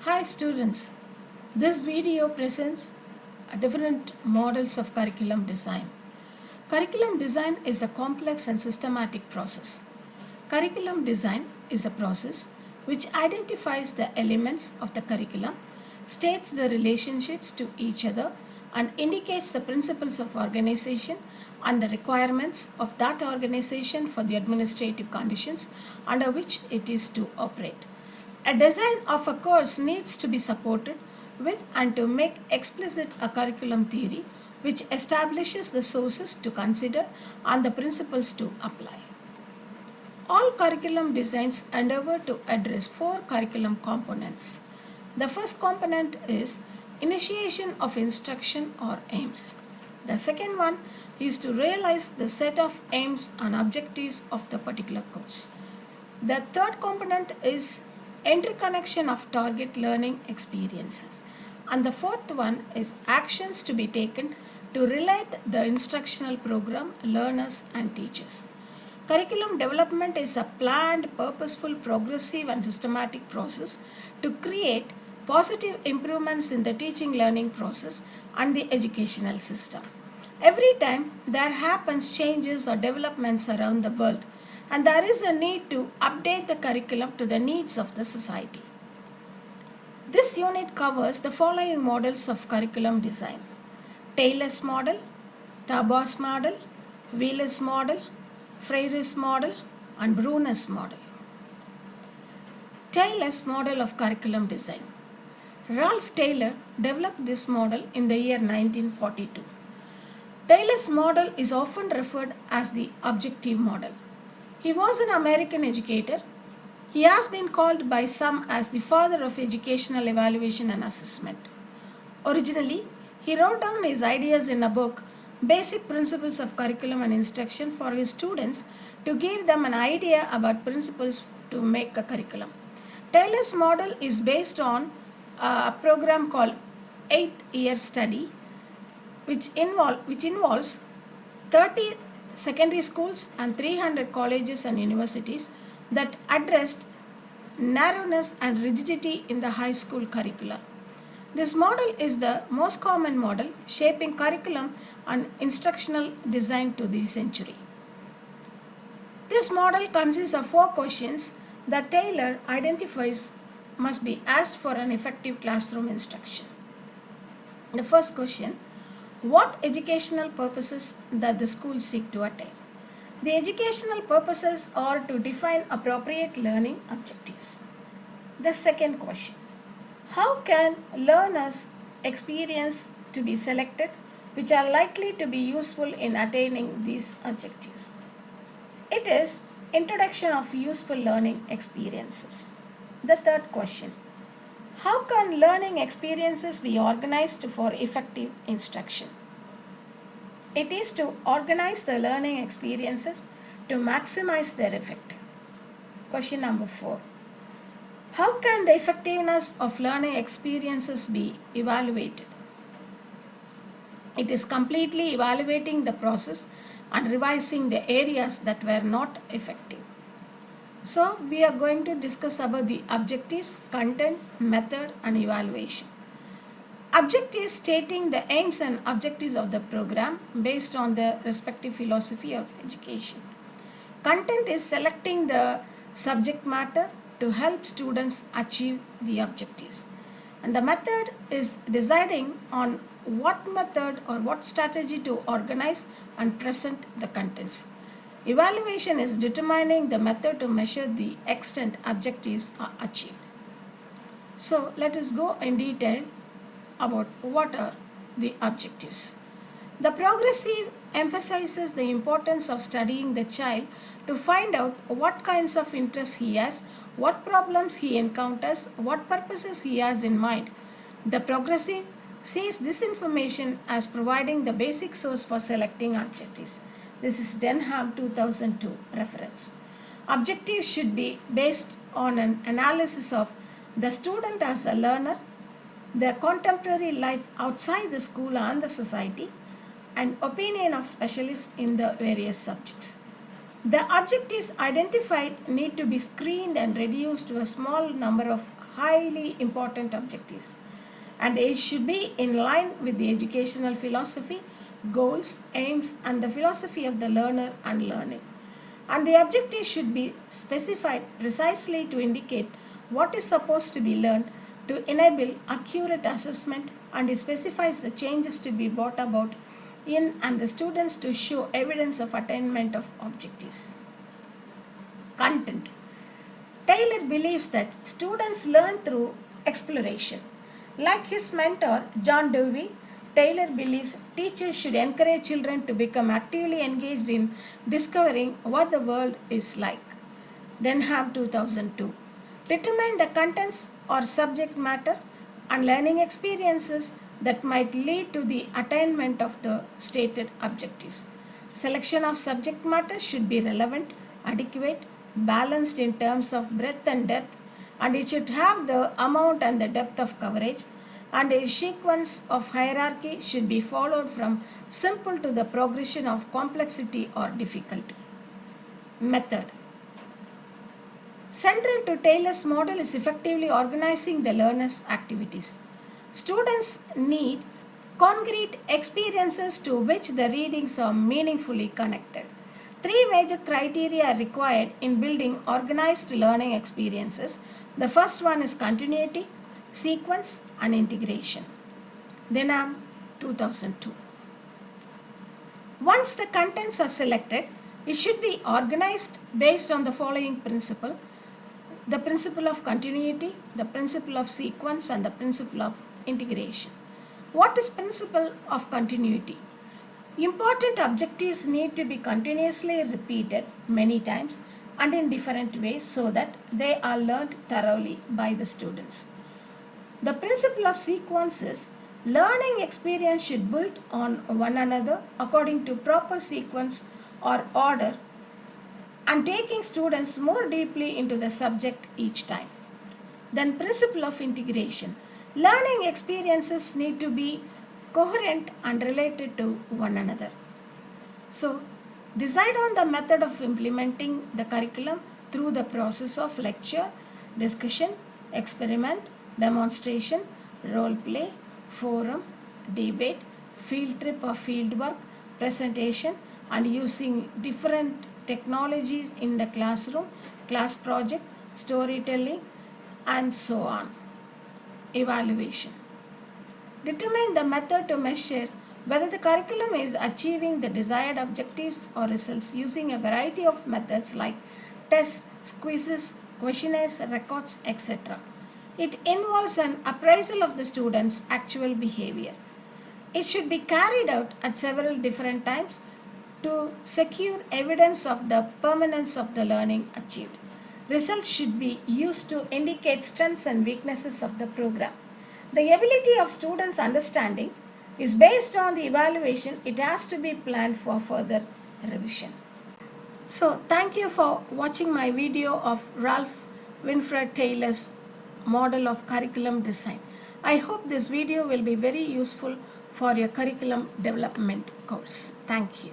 Hi students, this video presents different models of curriculum design. Curriculum design is a complex and systematic process. Curriculum design is a process which identifies the elements of the curriculum, states the relationships to each other, and indicates the principles of organization and the requirements of that organization for the administrative conditions under which it is to operate. A design of a course needs to be supported with and to make explicit a curriculum theory which establishes the sources to consider and the principles to apply. All curriculum designs endeavor to address four curriculum components. The first component is initiation of instruction or aims. The second one is to realize the set of aims and objectives of the particular course. The third component is interconnection of target learning experiences. And the fourth one is actions to be taken to relate the instructional program, learners and teachers. Curriculum development is a planned, purposeful, progressive and systematic process to create positive improvements in the teaching learning process and the educational system. Every time there happens changes or developments around the world, and there is a need to update the curriculum to the needs of the society. This unit covers the following models of curriculum design: Taylor's model, Tabau's model, Wheeler's model, Freire's model, and Bruner's model. Taylor's model of curriculum design. Ralph Taylor developed this model in the year 1942. Taylor's model is often referred as the objective model. He was an American educator. He has been called by some as the father of educational evaluation and assessment. Originally, he wrote down his ideas in a book, Basic Principles of Curriculum and Instruction, for his students to give them an idea about principles to make a curriculum. Taylor's model is based on a program called 8-year study, which involves 30 secondary schools and 300 colleges and universities that addressed narrowness and rigidity in the high school curricula. This model is the most common model shaping curriculum and instructional design to the century. This model consists of four questions that Taylor identifies must be asked for an effective classroom instruction. The first question: what educational purposes does the school seek to attain? The educational purposes are to define appropriate learning objectives. The second question: how can learners experience to be selected which are likely to be useful in attaining these objectives? It is introduction of useful learning experiences. The third question: how can learning experiences be organized for effective instruction? It is to organize the learning experiences to maximize their effect. Question number 4. How can the effectiveness of learning experiences be evaluated? It is completely evaluating the process and revising the areas that were not effective. So, we are going to discuss about the objectives, content, method and evaluation. Objectives stating the aims and objectives of the program based on the respective philosophy of education. Content is selecting the subject matter to help students achieve the objectives. And the method is deciding on what method or what strategy to organize and present the contents. Evaluation is determining the method to measure the extent objectives are achieved. So let us go in detail about what are the objectives. The progressive emphasizes the importance of studying the child to find out what kinds of interests he has, what problems he encounters, what purposes he has in mind. The progressive sees this information as providing the basic source for selecting objectives. This is Denham 2002 reference. Objectives should be based on an analysis of the student as a learner, their contemporary life outside the school and the society, and opinion of specialists in the various subjects. The objectives identified need to be screened and reduced to a small number of highly important objectives, and it should be in line with the educational philosophy, goals, aims, and the philosophy of the learner and learning. And the objective should be specified precisely to indicate what is supposed to be learned to enable accurate assessment, and it specifies the changes to be brought about in and the students to show evidence of attainment of objectives. Content. Taylor believes that students learn through exploration. Like his mentor, John Dewey, Taylor believes teachers should encourage children to become actively engaged in discovering what the world is like. Denham 2002. Determine the contents or subject matter and learning experiences that might lead to the attainment of the stated objectives. Selection of subject matter should be relevant, adequate, balanced in terms of breadth and depth, and it should have the amount and the depth of coverage, and a sequence of hierarchy should be followed from simple to the progression of complexity or difficulty. Method. Central to Taylor's model is effectively organizing the learner's activities. Students need concrete experiences to which the readings are meaningfully connected. Three major criteria are required in building organized learning experiences. The first one is continuity, sequence, and integration. Denham 2002. Once the contents are selected, it should be organized based on the following principle: the principle of continuity, the principle of sequence, and the principle of integration. What is principle of continuity? Important objectives need to be continuously repeated many times and in different ways so that they are learned thoroughly by the students. The principle of sequence is learning experience should build on one another according to proper sequence or order and taking students more deeply into the subject each time. Then principle of integration. Learning experiences need to be coherent and related to one another. So, decide on the method of implementing the curriculum through the process of lecture, discussion, experiment, demonstration, role play, forum, debate, field trip or field work, presentation, and using different technologies in the classroom, class project, storytelling, and so on. Evaluation. Determine the method to measure whether the curriculum is achieving the desired objectives or results using a variety of methods like tests, quizzes, questionnaires, records, etc. It involves an appraisal of the students' actual behavior. It should be carried out at several different times to secure evidence of the permanence of the learning achieved. Results should be used to indicate strengths and weaknesses of the program. The ability of students' understanding is based on the evaluation. It has to be planned for further revision. So, thank you for watching my video of Ralph Winfred Taylor's model of curriculum design. I hope this video will be very useful for your curriculum development course. Thank you.